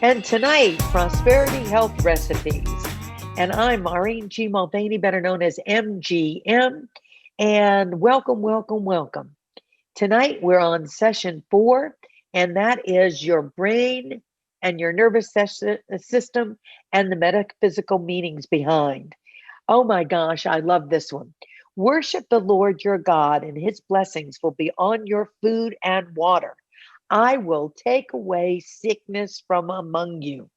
And tonight, prosperity health recipes. And I'm Maureen G Mulvaney, better known as MGM. And welcome, welcome, welcome. Tonight, we're on session 4, and that is your brain and your nervous system and the metaphysical meanings behind. Oh my gosh, I love this one. Worship the Lord your God, and his blessings will be on your food and water. I will take away sickness from among you.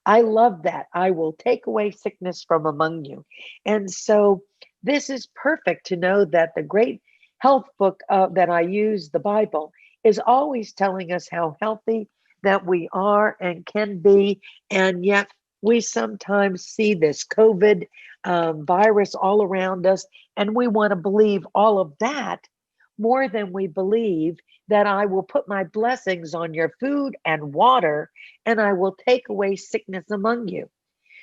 I love that. I will take away sickness from among you. And so this is perfect to know that the great health book that I use, the Bible, is always telling us how healthy that we are and can be. And yet we sometimes see this COVID virus all around us, and we want to believe all of that more than we believe that I will put my blessings on your food and water, and I will take away sickness among you.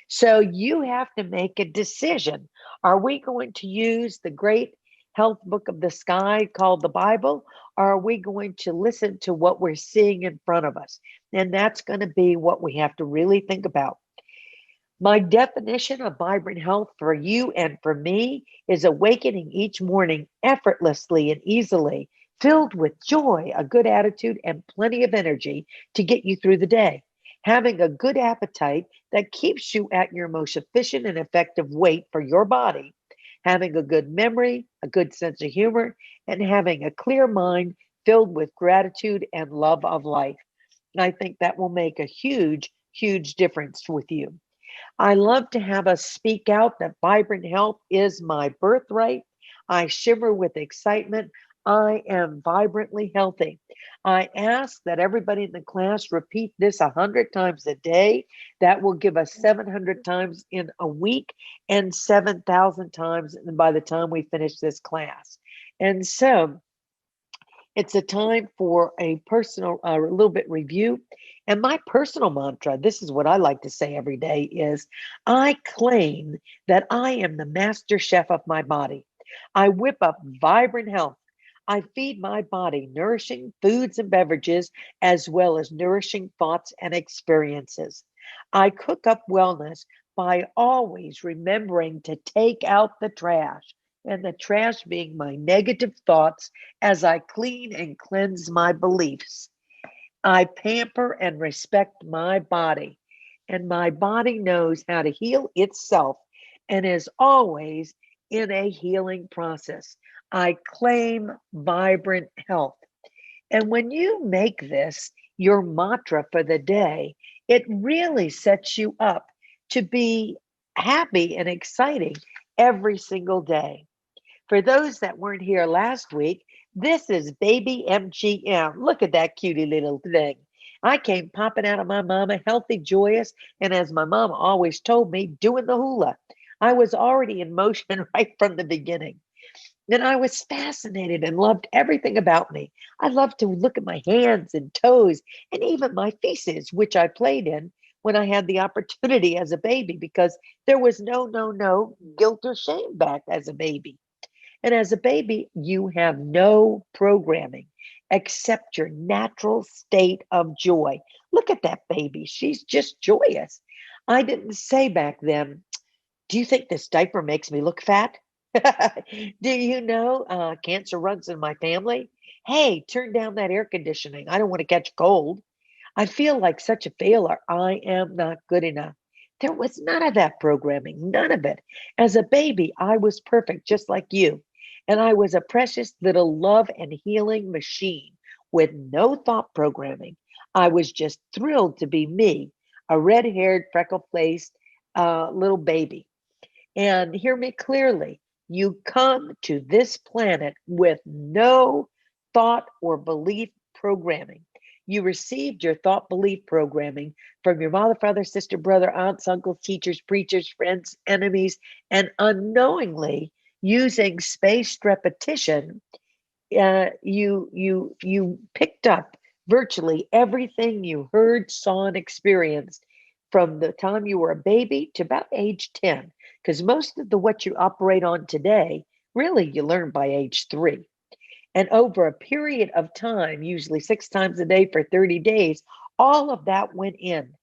So you have to make a decision. Are we going to use the great health book of the sky called the Bible, or are we going to listen to what we're seeing in front of us? And that's going to be what we have to really think about. My definition of vibrant health for you and for me is awakening each morning effortlessly and easily, filled with joy, a good attitude, and plenty of energy to get you through the day. Having a good appetite that keeps you at your most efficient and effective weight for your body. Having a good memory, a good sense of humor, and having a clear mind filled with gratitude and love of life. I think that will make a huge, huge difference with you. I love to have us speak out that vibrant health is my birthright. I shimmer with excitement. I am vibrantly healthy. I ask that everybody in the class repeat this 100 times a day. That will give us 700 times in a week and 7,000 times by the time we finish this class. And so it's a time for a personal, a little bit review. And my personal mantra, this is what I like to say every day, is I claim that I am the master chef of my body. I whip up vibrant health. I feed my body nourishing foods and beverages, as well as nourishing thoughts and experiences. I cook up wellness by always remembering to take out the trash, and the trash being my negative thoughts as I clean and cleanse my beliefs. I pamper and respect my body, and my body knows how to heal itself and is always in a healing process. I claim vibrant health. And when you make this your mantra for the day, it really sets you up to be happy and exciting every single day. For those that weren't here last week, this is baby MGM. Look at that cutie little thing. I came popping out of my mama, healthy, joyous, and as my mama always told me, doing the hula. I was already in motion right from the beginning. And I was fascinated and loved everything about me. I loved to look at my hands and toes and even my feces, which I played in when I had the opportunity as a baby, because there was no guilt or shame back as a baby. And as a baby, you have no programming except your natural state of joy. Look at that baby. She's just joyous. I didn't say back then, do you think this diaper makes me look fat? Do you know cancer runs in my family? Hey, turn down that air conditioning. I don't want to catch a cold. I feel like such a failure. I am not good enough. There was none of that programming, none of it. As a baby, I was perfect, just like you. And I was a precious little love and healing machine with no thought programming. I was just thrilled to be me, a red haired, freckle faced little baby. And hear me clearly, you come to this planet with no thought or belief programming. You received your thought belief programming from your mother, father, sister, brother, aunts, uncles, teachers, preachers, friends, enemies, and unknowingly using spaced repetition, you picked up virtually everything you heard, saw, and experienced from the time you were a baby to about age 10. Because most of the what you operate on today, really you learn by age 3. And over a period of time, usually 6 times a day for 30 days, all of that went in.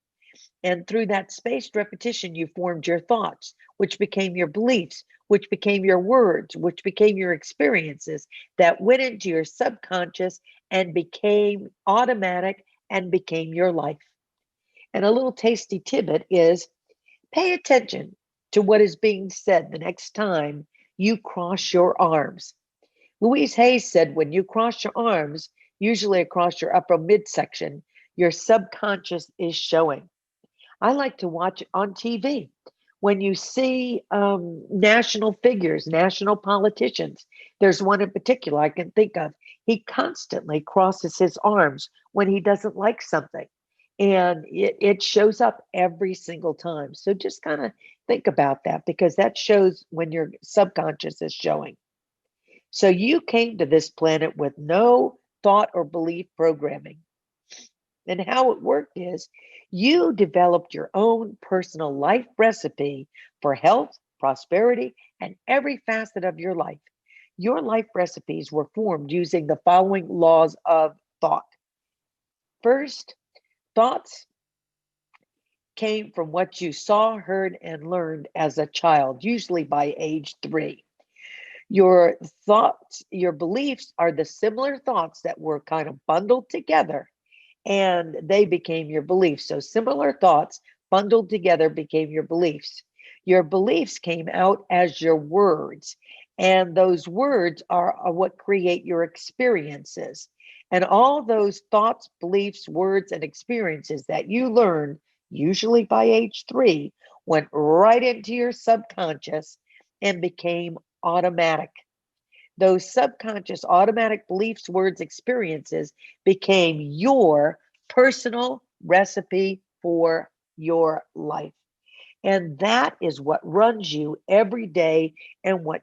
And through that spaced repetition, you formed your thoughts, which became your beliefs, which became your words, which became your experiences that went into your subconscious and became automatic and became your life. And a little tasty tidbit is pay attention to what is being said the next time you cross your arms. Louise Hayes said when you cross your arms, usually across your upper midsection, your subconscious is showing. I like to watch on TV. When you see national figures, national politicians, there's one in particular I can think of. He constantly crosses his arms when he doesn't like something. And it shows up every single time. So just kind of think about that because that shows when your subconscious is showing. So you came to this planet with no thought or belief programming. And how it worked is you developed your own personal life recipe for health, prosperity, and every facet of your life. Your life recipes were formed using the following laws of thought. First, thoughts came from what you saw, heard, and learned as a child, usually by age 3. Your thoughts, your beliefs are the similar thoughts that were kind of bundled together and they became your beliefs. So similar thoughts bundled together became your beliefs. Your beliefs came out as your words, and those words are what create your experiences. And all those thoughts, beliefs, words, and experiences that you learned, usually by age 3, went right into your subconscious and became automatic. Those subconscious automatic beliefs, words, experiences became your personal recipe for your life. And that is what runs you every day and what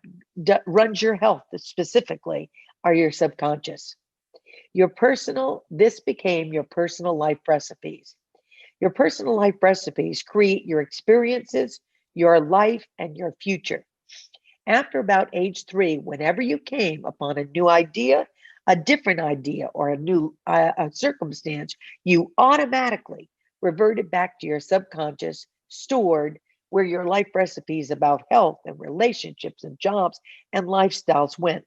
runs your health specifically are your subconscious. This became your personal life recipes. Your personal life recipes create your experiences, your life, and your future. After about age 3, whenever you came upon a new idea, a different idea, or a new circumstance, you automatically reverted back to your subconscious, stored where your life recipes about health and relationships and jobs and lifestyles went.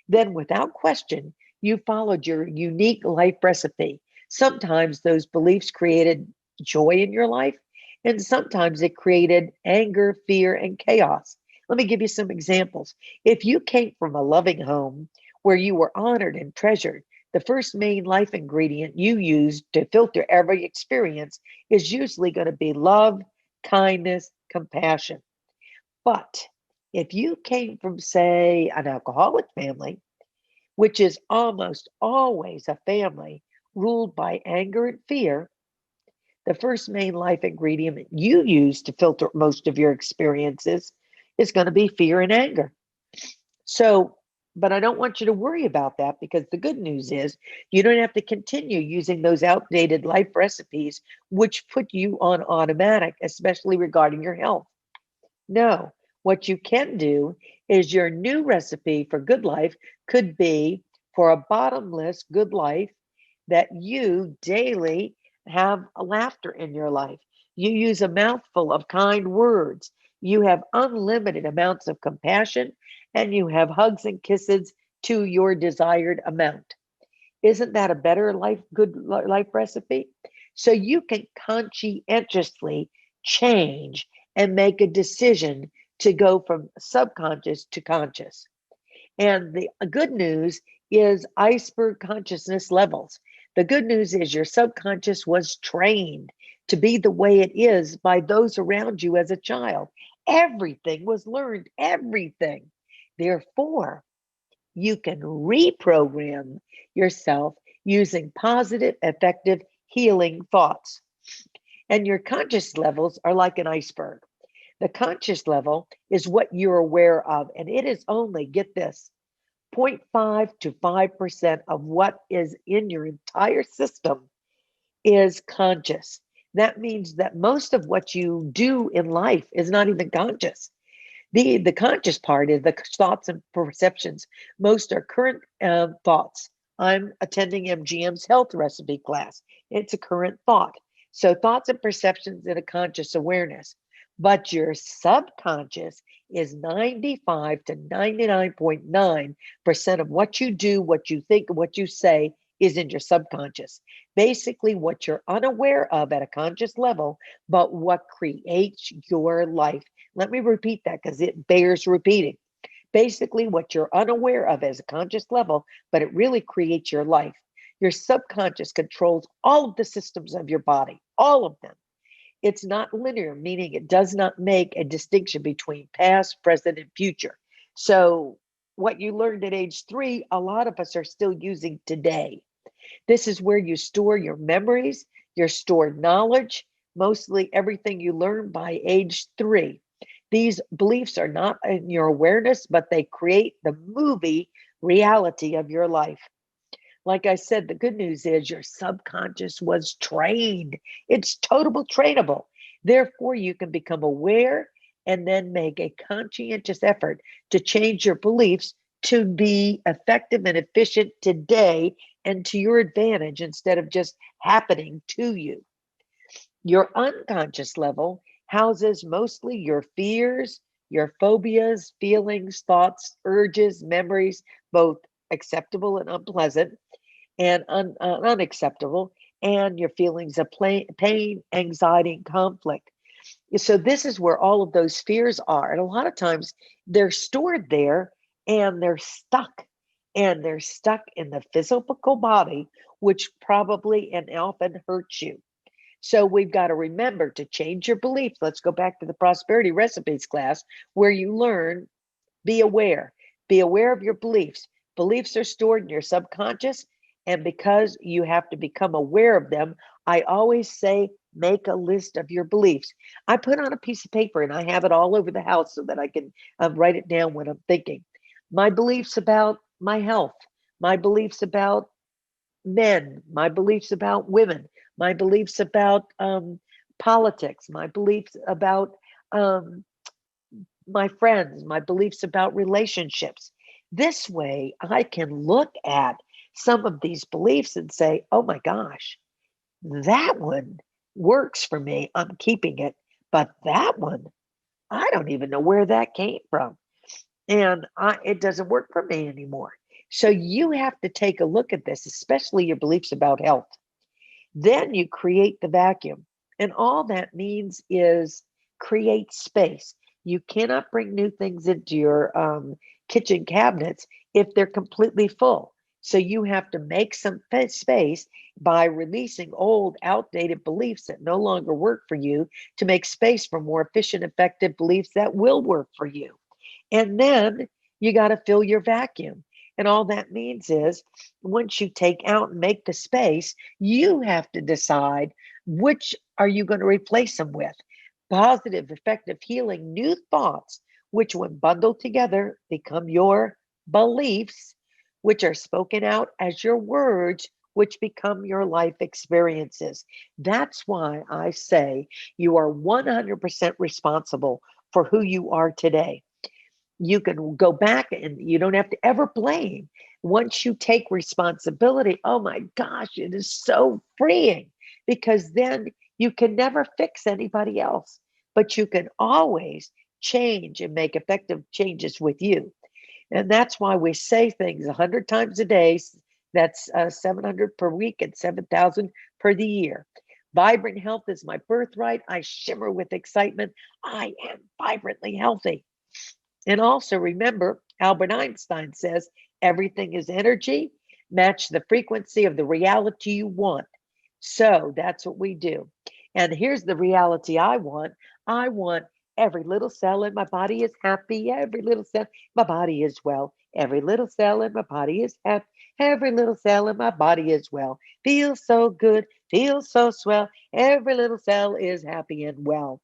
Then, without question, you followed your unique life recipe. Sometimes those beliefs created joy in your life, and sometimes it created anger, fear, and chaos. Let me give you some examples. If you came from a loving home where you were honored and treasured, the first main life ingredient you use to filter every experience is usually going to be love, kindness, compassion. But if you came from, say, an alcoholic family, which is almost always a family ruled by anger and fear, the first main life ingredient you use to filter most of your experiences is going to be fear and anger. So, but I don't want you to worry about that because the good news is you don't have to continue using those outdated life recipes, which put you on automatic, especially regarding your health. No, what you can do is your new recipe for good life could be for a bottomless good life that you daily have laughter in your life. You use a mouthful of kind words. You have unlimited amounts of compassion and you have hugs and kisses to your desired amount. Isn't that a better life, good life recipe? So you can conscientiously change and make a decision to go from subconscious to conscious. And the good news is iceberg consciousness levels. The good news is your subconscious was trained to be the way it is by those around you as a child. Everything was learned, everything. Therefore, you can reprogram yourself using positive, effective, healing thoughts. And your conscious levels are like an iceberg. The conscious level is what you're aware of, and it is only, get this, 0.5 to 5% of what is in your entire system is conscious. That means that most of what you do in life is not even conscious. The conscious part is the thoughts and perceptions. Most are current thoughts. I'm attending MGM's health recipe class. It's a current thought. So thoughts and perceptions in a conscious awareness. But your subconscious is 95 to 99.9% of what you do, what you think, and what you say is in your subconscious. Basically, what you're unaware of at a conscious level, but what creates your life. Let me repeat that because it bears repeating. Basically, what you're unaware of as a conscious level, but it really creates your life. Your subconscious controls all of the systems of your body, all of them. It's not linear, meaning it does not make a distinction between past, present, and future. So, what you learned at age 3, a lot of us are still using today. This is where you store your memories, your stored knowledge, mostly everything you learn by age 3. These beliefs are not in your awareness, but they create the movie reality of your life. Like I said, the good news is your subconscious was trained. It's totally trainable. Therefore, you can become aware and then make a conscientious effort to change your beliefs to be effective and efficient today and to your advantage instead of just happening to you. Your unconscious level houses mostly your fears, your phobias, feelings, thoughts, urges, memories, both acceptable and unpleasant and unacceptable, and your feelings of pain, anxiety, and conflict. So, this is where all of those fears are. And a lot of times they're stored there and they're stuck. And they're stuck in the physical body, which probably and often hurts you. So we've got to remember to change your beliefs. Let's go back to the prosperity recipes class where you learn be aware. Be aware of your beliefs. Beliefs are stored in your subconscious, and because you have to become aware of them, I always say make a list of your beliefs. I put on a piece of paper and I have it all over the house so that I can write it down when I'm thinking. My beliefs about my health, my beliefs about men, my beliefs about women, my beliefs about politics, my beliefs about um, my friends, my beliefs about relationships. This way, I can look at some of these beliefs and say, oh my gosh, that one works for me. I'm keeping it. But that one, I don't even know where that came from. And it doesn't work for me anymore. So you have to take a look at this, especially your beliefs about health. Then you create the vacuum. And all that means is create space. You cannot bring new things into your kitchen cabinets if they're completely full. So you have to make some space by releasing old, outdated beliefs that no longer work for you to make space for more efficient, effective beliefs that will work for you. And then you got to fill your vacuum. And all that means is once you take out and make the space, you have to decide which are you going to replace them with. Positive, effective, healing, new thoughts, which when bundled together become your beliefs, which are spoken out as your words, which become your life experiences. That's why I say you are 100% responsible for who you are today. You can go back and you don't have to ever blame. Once you take responsibility, oh my gosh, it is so freeing because then you can never fix anybody else, but you can always change and make effective changes with you. And that's why we say things 100 times a day. That's 700 per week and 7,000 per the year. Vibrant health is my birthright. I shimmer with excitement. I am vibrantly healthy. And also remember, Albert Einstein says everything is energy. Match the frequency of the reality you want. So that's what we do. And here's the reality I want. I want every little cell in my body is happy. Every little cell in my body is well. Every little cell in my body is happy. Every little cell in my body is well. Feels so good. Feels so swell. Every little cell is happy and well.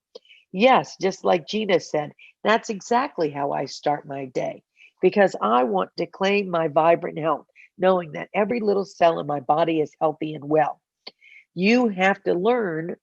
Yes, just like Gina said, that's exactly how I start my day because I want to claim my vibrant health, knowing that every little cell in my body is healthy and well. You have to learn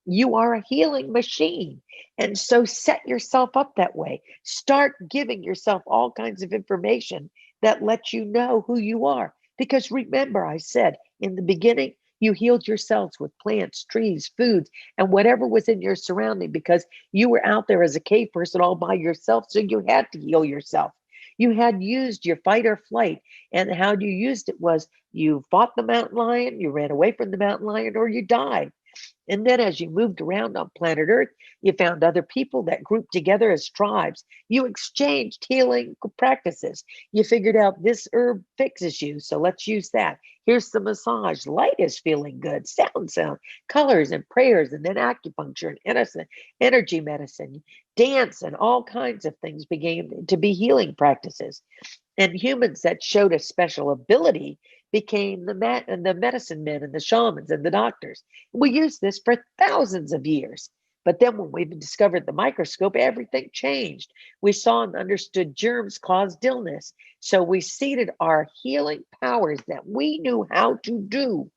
you are a healing machine. And so set yourself up that way. Start giving yourself all kinds of information that lets you know who you are. Because remember, I said in the beginning, You healed yourselves with plants, trees, foods, and whatever was in your surrounding because you were out there as a cave person all by yourself, so you had to heal yourself. You had used your fight or flight, and how you used it was you fought the mountain lion, you ran away from the mountain lion, or you died. And then as you moved around on planet Earth, you found other people that grouped together as tribes. You exchanged healing practices. You figured out this herb fixes you, so let's use that. Here's the massage. Light is feeling good. Sound, colors and prayers, and then acupuncture and innocent energy medicine, dance, and all kinds of things began to be healing practices. And humans that showed a special ability became the medicine men and the shamans and the doctors. We used this for thousands of years. But then when we discovered the microscope, everything changed. We saw and understood germs caused illness. So we seeded our healing powers that we knew how to do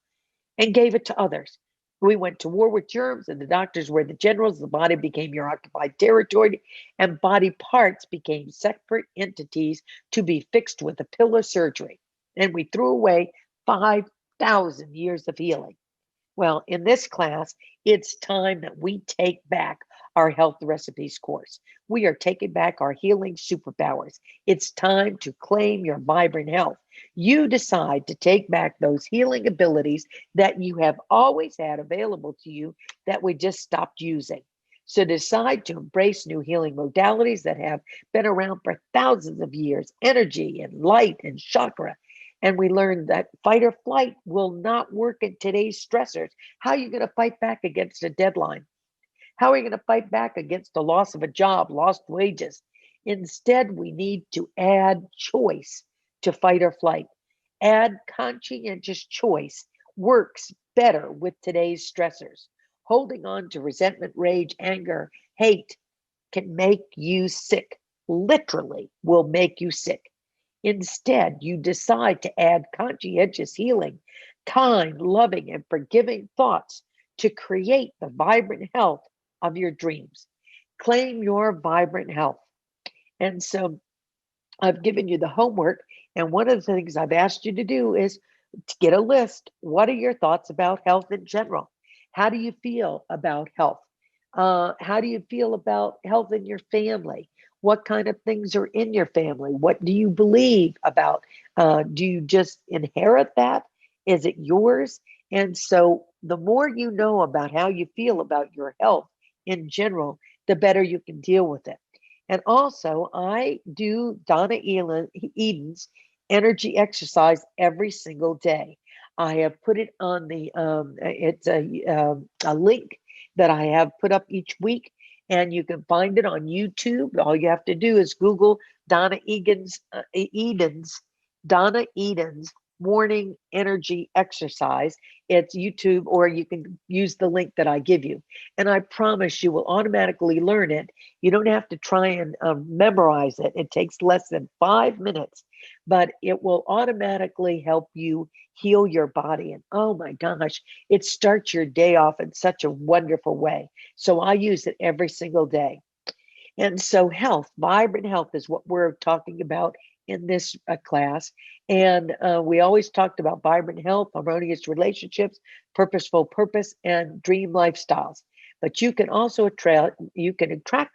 and gave it to others. We went to war with germs, and the doctors were the generals. The body became your occupied territory, and body parts became separate entities to be fixed with a pill of surgery. And we threw away 5,000 years of healing. Well, in this class, it's time that we take back our health recipes course. We are taking back our healing superpowers. It's time to claim your vibrant health. You decide to take back those healing abilities that you have always had available to you that we just stopped using. So decide to embrace new healing modalities that have been around for thousands of years, energy and light and chakra. And we learned that fight or flight will not work in today's stressors. How are you going to fight back against a deadline? How are you going to fight back against the loss of a job, lost wages? Instead, we need to add choice to fight or flight. Add conscientious choice works better with today's stressors. Holding on to resentment, rage, anger, hate can make you sick. Literally will make you sick. Instead, you decide to add conscientious healing, kind, loving, and forgiving thoughts to create the vibrant health of your dreams. Claim your vibrant health. And so I've given you the homework. And one of the things I've asked you to do is to get a list. What are your thoughts about health in general? How do you feel about health? How do you feel about health in your family? What kind of things are in your family? What do you believe about? Do you just inherit that? Is it yours? And so the more you know about how you feel about your health in general, the better you can deal with it. And also, I do Donna Eden's energy exercise every single day. I have put it on it's a link that I have put up each week, and you can find it on YouTube. All you have to do is Google Donna Eden's morning energy exercise. It's YouTube, or you can use the link that I give you. And I promise you will automatically learn it. You don't have to try and memorize it. It takes less than 5 minutes, but it will automatically help you heal your body. And oh my gosh, it starts your day off in such a wonderful way. So I use it every single day. And so health, vibrant health is what we're talking about in this class. And we always talked about vibrant health, harmonious relationships, purposeful purpose, and dream lifestyles. But you can also attract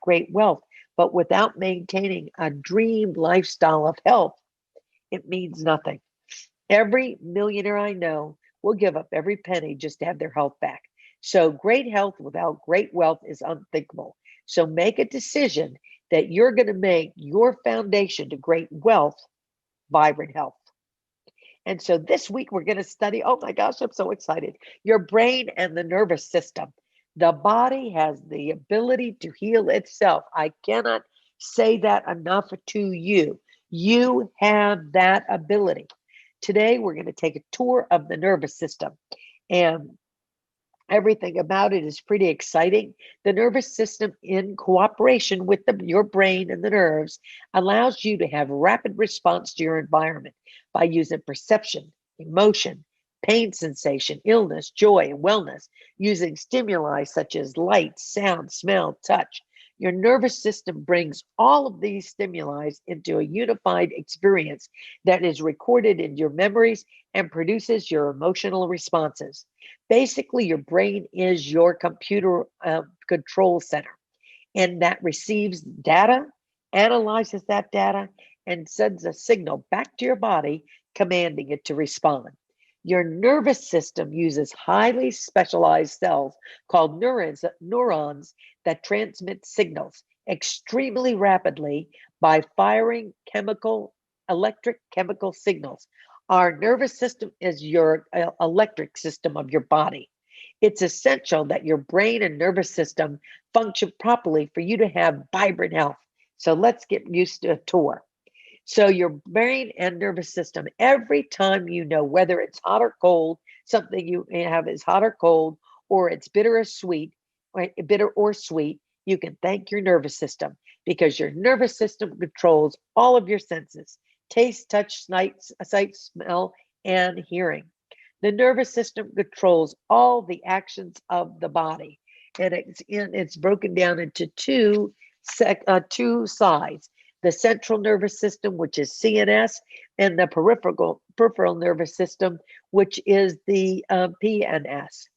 great wealth, but without maintaining a dream lifestyle of health, it means nothing. Every millionaire I know will give up every penny just to have their health back. So great health without great wealth is unthinkable. So make a decision that you're going to make your foundation to great wealth, vibrant health. And so this week we're going to study, oh my gosh, I'm so excited, your brain and the nervous system. The body has the ability to heal itself. I cannot say that enough to you. You have that ability. Today, we're going to take a tour of the nervous system, and everything about it is pretty exciting. The nervous system, in cooperation with your brain and the nerves, allows you to have rapid response to your environment by using perception, emotion, pain sensation, illness, joy, and wellness, using stimuli such as light, sound, smell, touch. Your nervous system brings all of these stimuli into a unified experience that is recorded in your memories and produces your emotional responses. Basically, your brain is your computer control center, and that receives data, analyzes that data, and sends a signal back to your body, commanding it to respond. Your nervous system uses highly specialized cells called neurons that transmit signals extremely rapidly by firing electric chemical signals. Our nervous system is your electric system of your body. It's essential that your brain and nervous system function properly for you to have vibrant health. So let's get used to a tour. So your brain and nervous system, every time you know whether it's hot or cold, something you have is hot or cold, or it's bitter or sweet, right? Bitter or sweet, you can thank your nervous system because your nervous system controls all of your senses: taste, touch, sight, smell, and hearing. The nervous system controls all the actions of the body, and it's broken down into two sides: the central nervous system, which is CNS, and the peripheral nervous system, which is the PNS.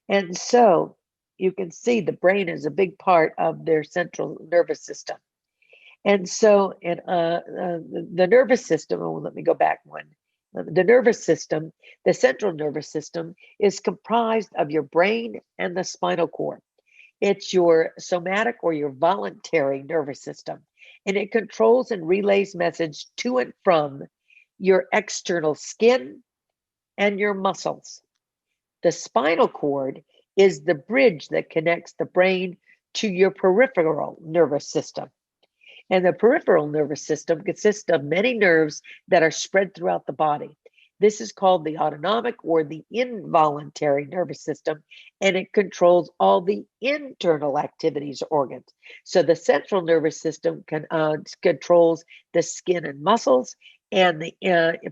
And so you can see the brain is a big part of their central nervous system. And so the nervous system, oh, let me go back one. The nervous system, the central nervous system, is comprised of your brain and the spinal cord. It's your somatic or your voluntary nervous system, and it controls and relays message to and from your external skin and your muscles. The spinal cord is the bridge that connects the brain to your peripheral nervous system. And the peripheral nervous system consists of many nerves that are spread throughout the body. This is called the autonomic or the involuntary nervous system, and it controls all the internal activities organs. So the central nervous system controls the skin and muscles, and the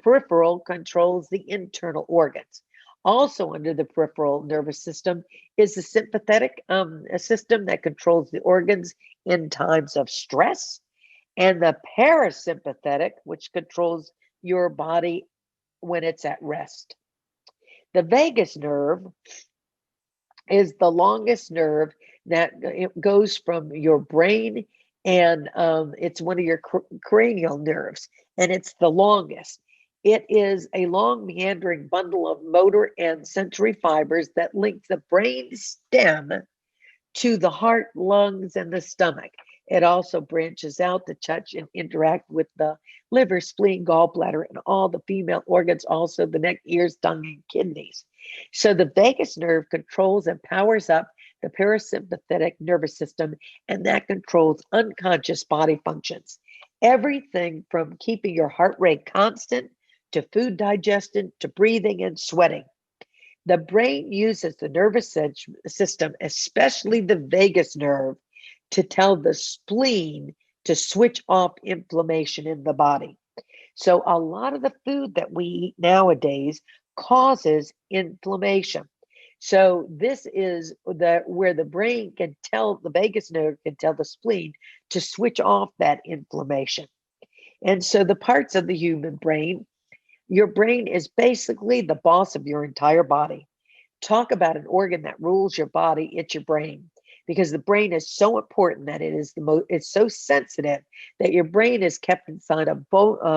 peripheral controls the internal organs. Also under the peripheral nervous system is the sympathetic system that controls the organs in times of stress, and the parasympathetic, which controls your body when it's at rest. The vagus nerve is the longest nerve that it goes from your brain, and it's one of your cranial nerves, and it's the longest. It is a long meandering bundle of motor and sensory fibers that link the brain stem to the heart, lungs, and the stomach. It also branches out to touch and interact with the liver, spleen, gallbladder, and all the female organs, also the neck, ears, tongue, and kidneys. So the vagus nerve controls and powers up the parasympathetic nervous system, and that controls unconscious body functions. Everything from keeping your heart rate constant to food digestion to breathing and sweating. The brain uses the nervous system, especially the vagus nerve, to tell the spleen to switch off inflammation in the body. So a lot of the food that we eat nowadays causes inflammation. So this is where the brain can tell, the vagus nerve can tell the spleen to switch off that inflammation. And so the parts of the human brain, your brain is basically the boss of your entire body. Talk about an organ that rules your body, it's your brain. Because the brain is so important that it's so sensitive that your brain is kept inside a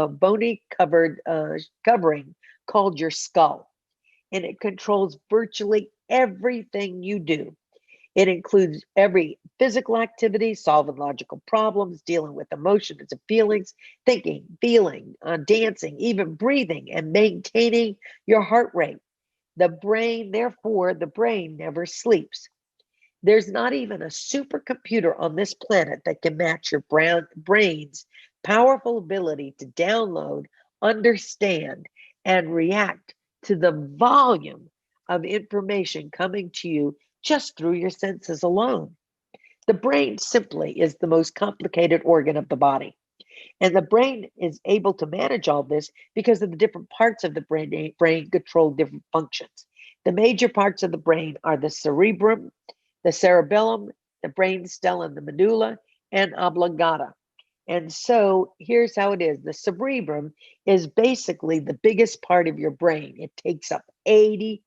bony covering called your skull. And it controls virtually everything you do. It includes every physical activity, solving logical problems, dealing with emotions and feelings, thinking, feeling, dancing, even breathing, and maintaining your heart rate. Therefore, the brain never sleeps. There's not even a supercomputer on this planet that can match your brain's powerful ability to download, understand, and react to the volume of information coming to you just through your senses alone. The brain simply is the most complicated organ of the body. And the brain is able to manage all this because of the different parts of the brain control different functions. The major parts of the brain are the cerebrum, the cerebellum, the brainstem and the medulla, and oblongata. And so here's how it is. The cerebrum is basically the biggest part of your brain. It takes up 85%.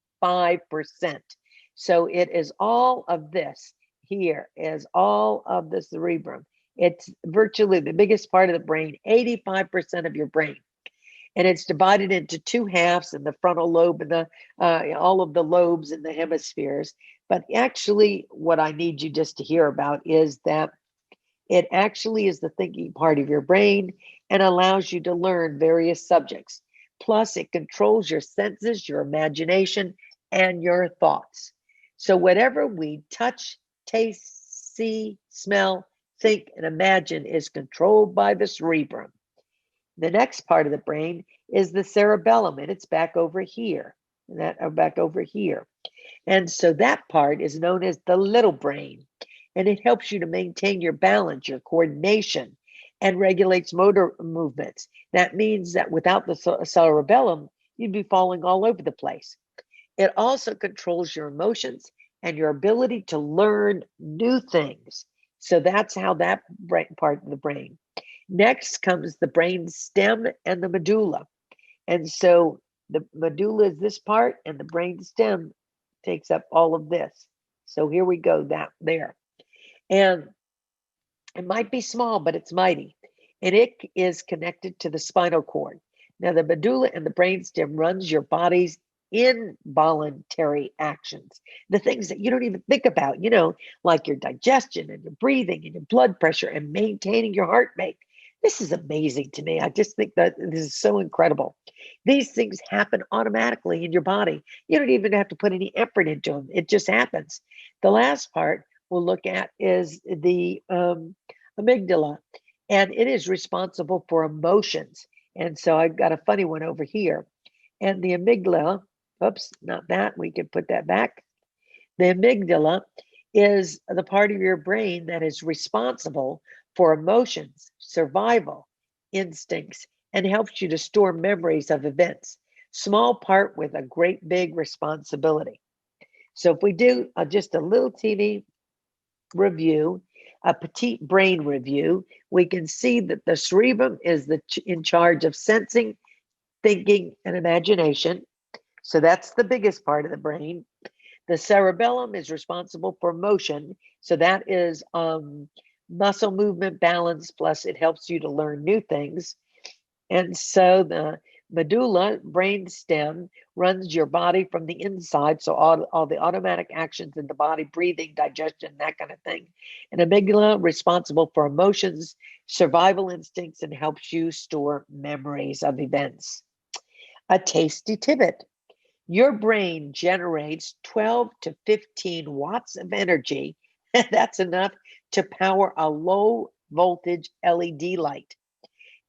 So it is all of this. Here is all of the cerebrum. It's virtually the biggest part of the brain, 85% of your brain. And it's divided into two halves, in the frontal lobe and the all of the lobes in the hemispheres. But actually, what I need you just to hear about is that it actually is the thinking part of your brain and allows you to learn various subjects. Plus, it controls your senses, your imagination, and your thoughts. So, whatever we touch, taste, see, smell, think, and imagine is controlled by the cerebrum. The next part of the brain is the cerebellum, and it's back over here. Back over here. And so that part is known as the little brain, and it helps you to maintain your balance, your coordination, and regulates motor movements. That means that without the cerebellum, you'd be falling all over the place. It also controls your emotions and your ability to learn new things. So that's how that part of the brain. Next comes the brain stem and the medulla. And so the medulla is this part, and the brain stem takes up all of this. So here we go, that there. And it might be small, but it's mighty. And it is connected to the spinal cord. Now, the medulla and the brainstem runs your body's involuntary actions, the things that you don't even think about, like your digestion and your breathing and your blood pressure and maintaining your heart rate. This is amazing to me. I just think that this is so incredible. These things happen automatically in your body. You don't even have to put any effort into them. It just happens. The last part we'll look at is the amygdala, and it is responsible for emotions. And so I've got a funny one over here. And the amygdala, oops, not that, we can put that back. The amygdala is the part of your brain that is responsible for emotions, survival, instincts, and helps you to store memories of events. Small part with a great big responsibility. So if we do just a little teeny review, a petite brain review, we can see that the cerebrum is in charge of sensing, thinking, and imagination. So that's the biggest part of the brain. The cerebellum is responsible for motion. So that is muscle movement, balance, plus it helps you to learn new things. And so the medulla, brain stem, runs your body from the inside. So all the automatic actions in the body, breathing, digestion, that kind of thing. And amygdala, responsible for emotions, survival instincts, and helps you store memories of events. A tasty tidbit. Your brain generates 12 to 15 watts of energy. That's enough to power a low voltage LED light.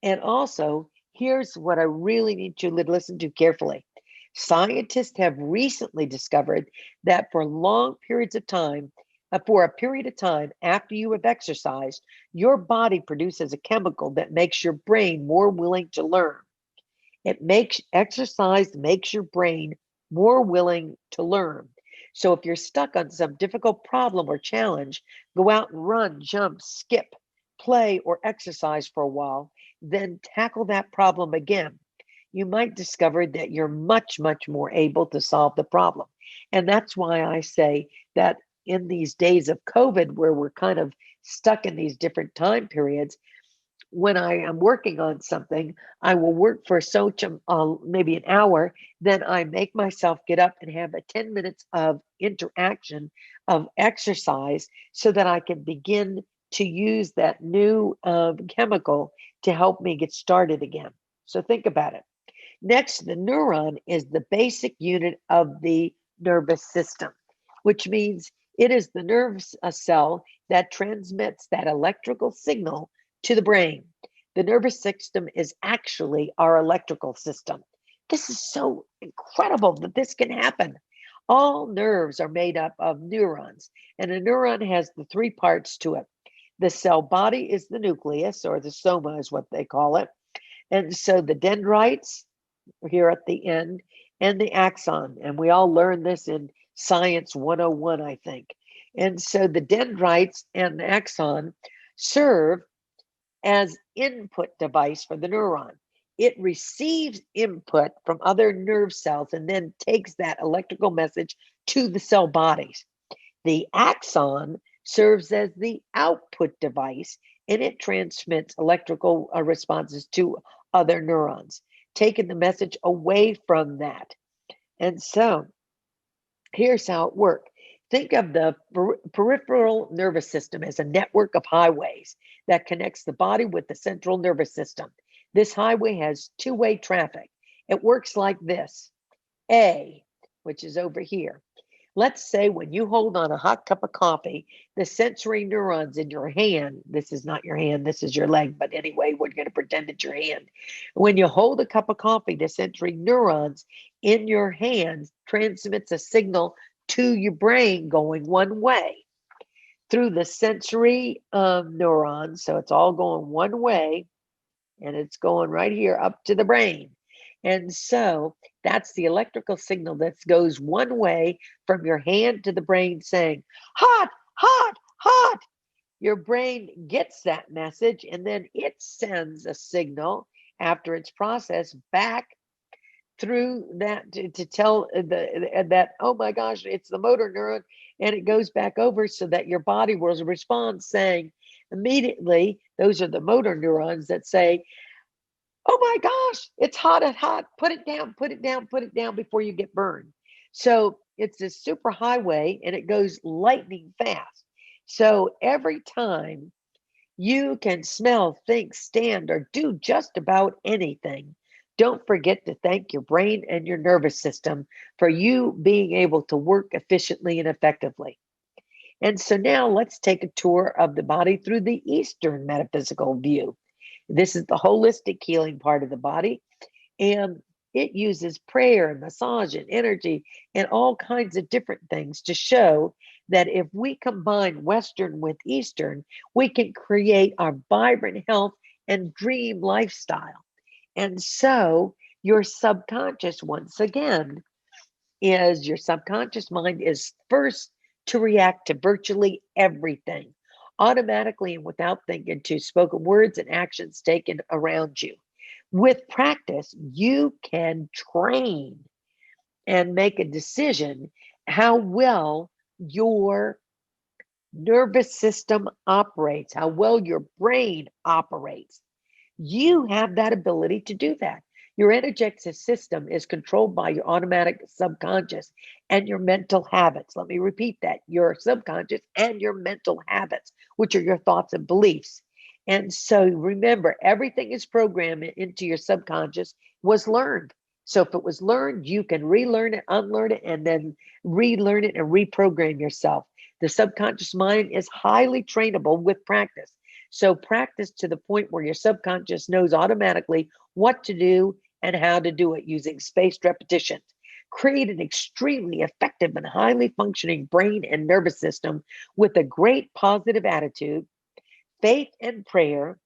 And also, here's what I really need you to listen to carefully. Scientists have recently discovered that for long periods of time, for a period of time after you have exercised, your body produces a chemical that makes your brain more willing to learn. Exercise makes your brain more willing to learn. So if you're stuck on some difficult problem or challenge, go out and run, jump, skip, play, or exercise for a while, then tackle that problem again. You might discover that you're much, much more able to solve the problem. And that's why I say that in these days of COVID, where we're kind of stuck in these different time periods, when I am working on something, I will work for maybe an hour. Then I make myself get up and have a 10 minutes of interaction, of exercise, so that I can begin to use that new chemical to help me get started again. So think about it. Next, the neuron is the basic unit of the nervous system, which means it is the nerve cell that transmits that electrical signal to the brain. The nervous system is actually our electrical system. This is so incredible that this can happen. All nerves are made up of neurons, and a neuron has the three parts to it. The cell body is the nucleus, or the soma is what they call it. And so the dendrites are here at the end, and the axon. And we all learned this in Science 101, I think. And so the dendrites and the axon serve as input device for the neuron. It receives input from other nerve cells and then takes that electrical message to the cell bodies. The axon serves as the output device and it transmits electrical responses to other neurons, taking the message away from that. And so here's how it works. Think of the peripheral nervous system as a network of highways that connects the body with the central nervous system. This highway has two-way traffic. It works like this. A, which is over here. Let's say when you hold on a hot cup of coffee, the sensory neurons in your hand, this is not your hand, this is your leg, but anyway, we're going to pretend it's your hand. When you hold a cup of coffee, the sensory neurons in your hands transmits a signal to your brain going one way through the sensory neurons. So it's all going one way and it's going right here up to the brain. And so that's the electrical signal that goes one way from your hand to the brain saying, hot, hot, hot. Your brain gets that message and then it sends a signal after it's processed back through that to tell that, oh my gosh, it's the motor neuron, and it goes back over so that your body will respond saying immediately, those are the motor neurons that say, oh my gosh, it's hot and hot. Put it down, put it down, put it down before you get burned. So it's this super highway and it goes lightning fast. So every time you can smell, think, stand, or do just about anything, don't forget to thank your brain and your nervous system for you being able to work efficiently and effectively. And so now let's take a tour of the body through the Eastern metaphysical view. This is the holistic healing part of the body, and it uses prayer and massage and energy and all kinds of different things to show that if we combine Western with Eastern, we can create our vibrant health and dream lifestyle. And so your subconscious, once again, is your subconscious mind is first to react to virtually everything automatically and without thinking to spoken words and actions taken around you. With practice, you can train and make a decision how well your nervous system operates, how well your brain operates. You have that ability to do that. Your energetic system is controlled by your automatic subconscious and your mental habits. Let me repeat that, your subconscious and your mental habits, which are your thoughts and beliefs. And so remember, everything is programmed into your subconscious was learned. So if it was learned, you can relearn it, unlearn it, and then relearn it and reprogram yourself. The subconscious mind is highly trainable with practice. So practice to the point where your subconscious knows automatically what to do and how to do it using spaced repetitions. Create an extremely effective and highly functioning brain and nervous system with a great positive attitude, faith and prayer,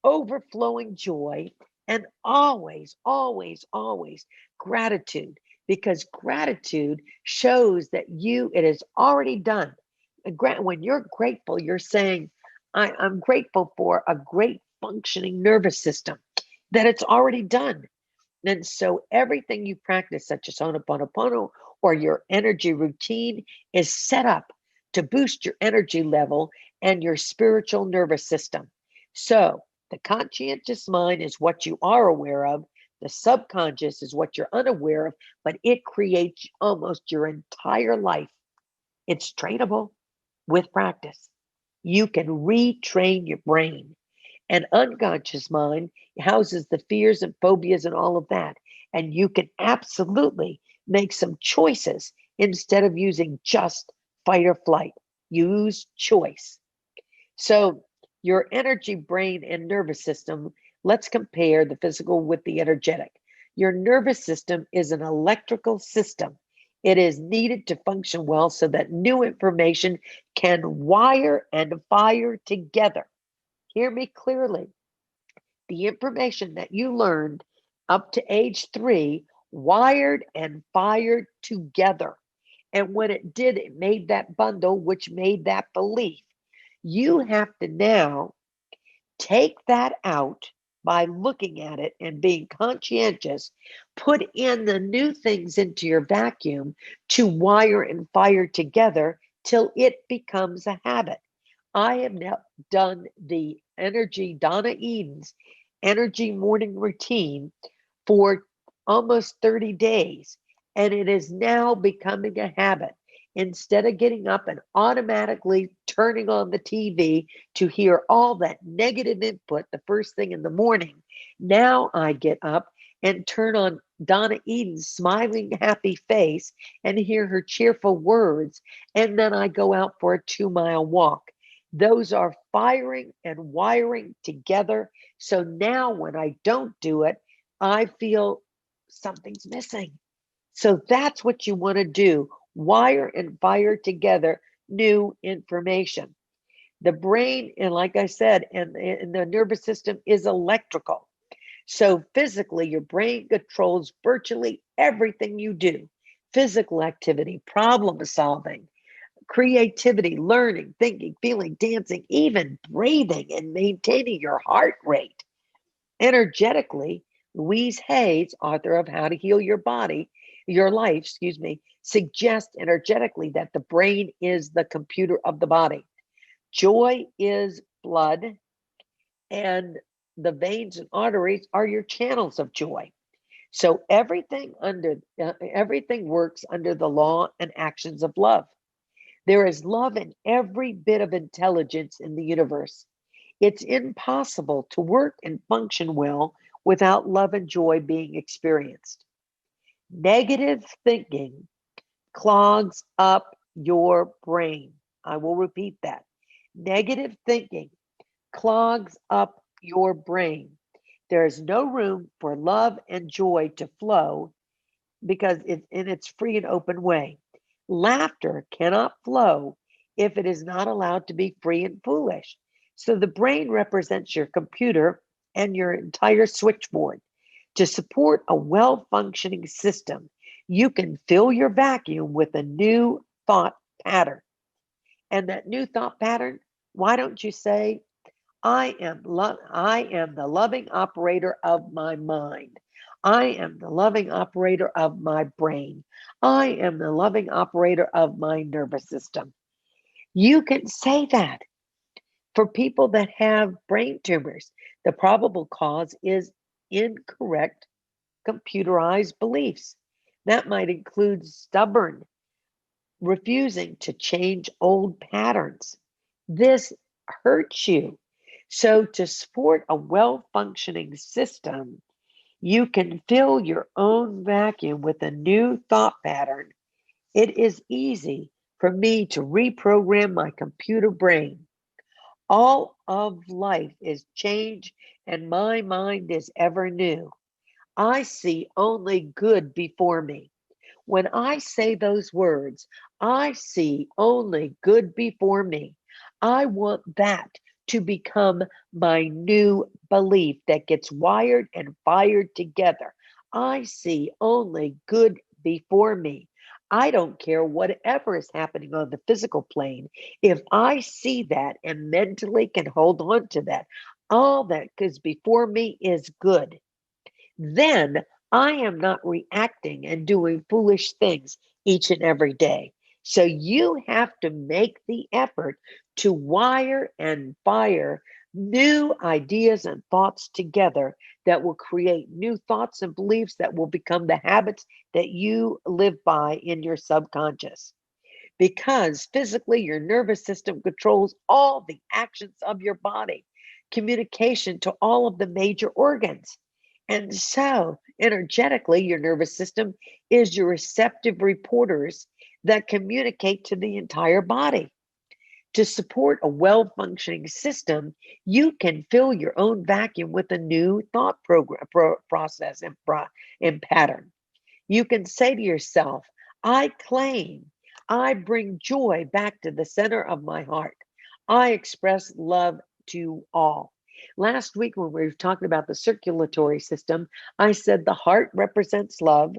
overflowing joy, and always, always, always gratitude, because gratitude shows that it is already done. When you're grateful, you're saying, I'm grateful for a great functioning nervous system, that it's already done. And so everything you practice, such as Ho'oponopono or your energy routine, is set up to boost your energy level and your spiritual nervous system. So the conscientious mind is what you are aware of. The subconscious is what you're unaware of, but it creates almost your entire life. It's trainable with practice. You can retrain your brain. An unconscious mind houses the fears and phobias and all of that. And you can absolutely make some choices instead of using just fight or flight. Use choice. So your energy, brain, and nervous system, let's compare the physical with the energetic. Your nervous system is an electrical system. It is needed to function well so that new information can wire and fire together. Hear me clearly. The information that you learned up to age 3 wired and fired together. And when it did, it made that bundle, which made that belief. You have to now take that out by looking at it and being conscientious, put in the new things into your vacuum to wire and fire together till it becomes a habit. I have now done the energy, Donna Eden's energy morning routine for almost 30 days, and it is now becoming a habit. Instead of getting up and automatically turning on the TV to hear all that negative input the first thing in the morning, now I get up and turn on Donna Eden's smiling, happy face and hear her cheerful words. And then I go out for a 2-mile walk. Those are firing and wiring together. So now when I don't do it, I feel something's missing. So that's what you want to do. Wire and fire together new information. The brain, and like I said, and the nervous system is electrical. So physically, your brain controls virtually everything you do. Physical activity, problem solving, creativity, learning, thinking, feeling, dancing, even breathing and maintaining your heart rate. Energetically, Louise Hayes, author of How to Heal Your Life, suggests energetically that the brain is the computer of the body. Joy is blood, and the veins and arteries are your channels of joy. So everything works under the law and actions of love. There is love in every bit of intelligence in the universe. It's impossible to work and function well without love and joy being experienced. Negative thinking clogs up your brain. I will repeat that. Negative thinking clogs up your brain. There is no room for love and joy to flow because it's in its free and open way. Laughter cannot flow if it is not allowed to be free and foolish. So the brain represents your computer and your entire switchboard. To support a well functioning system, you can fill your vacuum with a new thought pattern. And that new thought pattern, why don't you say, I am the loving operator of my mind. I am the loving operator of my brain. I am the loving operator of my nervous system. You can say that. For people that have brain tumors, the probable cause is incorrect computerized beliefs. That might include stubborn, refusing to change old patterns. This hurts you. So, to support a well functioning system, you can fill your own vacuum with a new thought pattern. It is easy for me to reprogram my computer brain. All of life is change, and my mind is ever new. I see only good before me. When I say those words, I see only good before me. I want that to become my new belief that gets wired and fired together. I see only good before me. I don't care whatever is happening on the physical plane. If I see that and mentally can hold on to that, all that is before me is good, then I am not reacting and doing foolish things each and every day. So you have to make the effort to wire and fire new ideas and thoughts together that will create new thoughts and beliefs that will become the habits that you live by in your subconscious. Because physically, your nervous system controls all the actions of your body, communication to all of the major organs. And so, energetically, your nervous system is your receptive reporters that communicate to the entire body. To support a well functioning system, you can fill your own vacuum with a new thought process and pattern. You can say to yourself, I claim, I bring joy back to the center of my heart. I express love to all. Last week, when we were talking about the circulatory system, I said the heart represents love,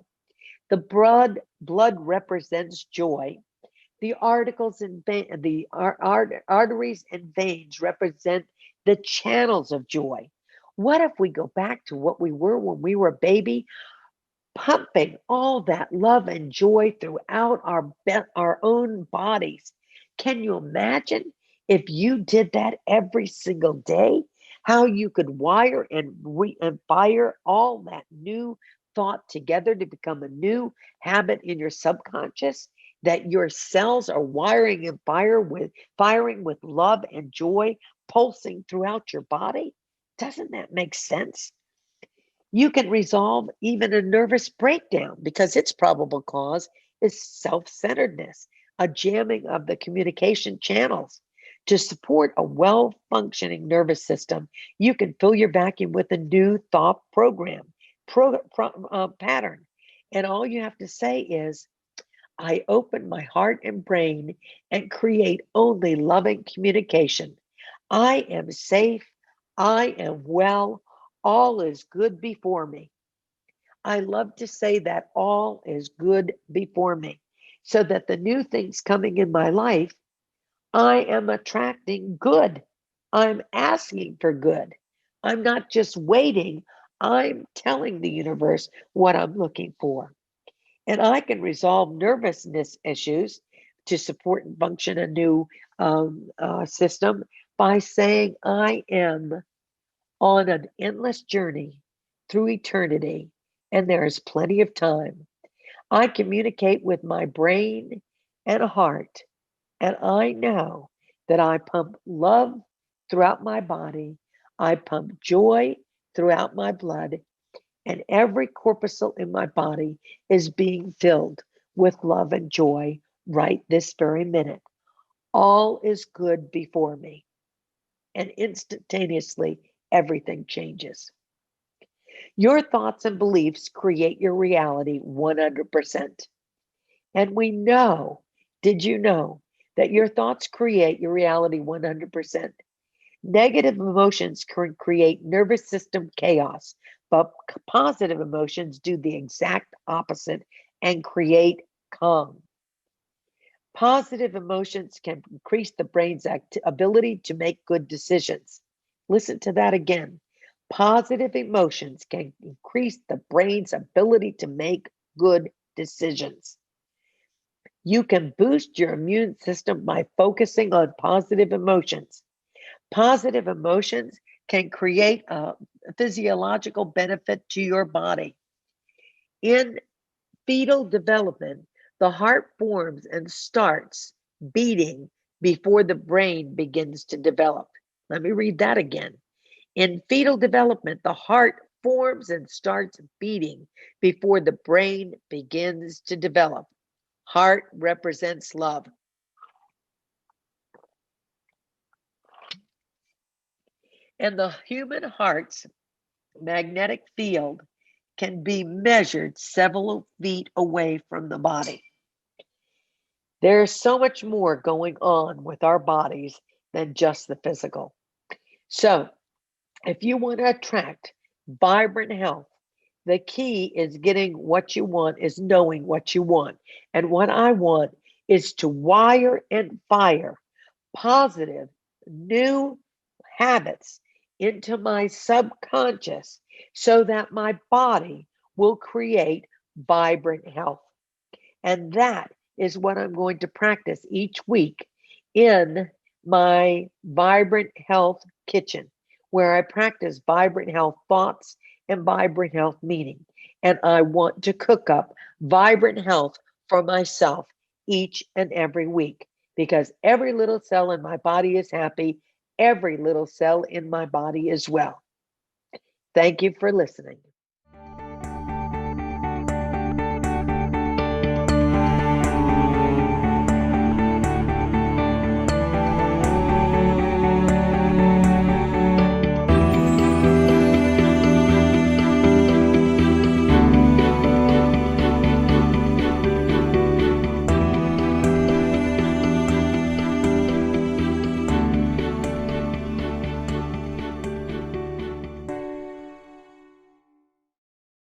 The blood represents joy. The arteries and veins represent the channels of joy. What if we go back to what we were when we were a baby, pumping all that love and joy throughout our own bodies? Can you imagine if you did that every single day? How you could wire and fire all that new thought together to become a new habit in your subconscious, that your cells are wiring and firing with love and joy pulsing throughout your body? Doesn't that make sense? You can resolve even a nervous breakdown because its probable cause is self centeredness, a jamming of the communication channels. To support a well functioning nervous system, you can fill your vacuum with a new thought pattern. And all you have to say is, I open my heart and brain and create only loving communication. I am safe. I am well. All is good before me. I love to say that all is good before me, so that the new things coming in my life, I am attracting good. I'm asking for good. I'm not just waiting. I'm telling the universe what I'm looking for. And I can resolve nervousness issues to support and function a new system by saying, I am on an endless journey through eternity, and there is plenty of time. I communicate with my brain and heart, and I know that I pump love throughout my body. I pump joy throughout my blood, and every corpuscle in my body is being filled with love and joy right this very minute. All is good before me, and instantaneously everything changes. Your thoughts and beliefs create your reality 100%. And we know, did you know, that your thoughts create your reality 100%? Negative emotions can create nervous system chaos, but positive emotions do the exact opposite and create calm. Positive emotions can increase the brain's ability to make good decisions. Listen to that again. Positive emotions can increase the brain's ability to make good decisions. You can boost your immune system by focusing on positive emotions. Positive emotions can create a physiological benefit to your body. In fetal development, the heart forms and starts beating before the brain begins to develop. Let me read that again. In fetal development, the heart forms and starts beating before the brain begins to develop. Heart represents love. And the human heart's magnetic field can be measured several feet away from the body. There's so much more going on with our bodies than just the physical. So, if you want to attract vibrant health, the key is getting what you want, is knowing what you want. And what I want is to wire and fire positive new habits into my subconscious so that my body will create vibrant health. And that is what I'm going to practice each week in my Vibrant Health Kitchen, where I practice vibrant health thoughts and vibrant health meaning. And I want to cook up vibrant health for myself each and every week, because every little cell in my body is happy. Every little cell in my body is well. Thank you for listening.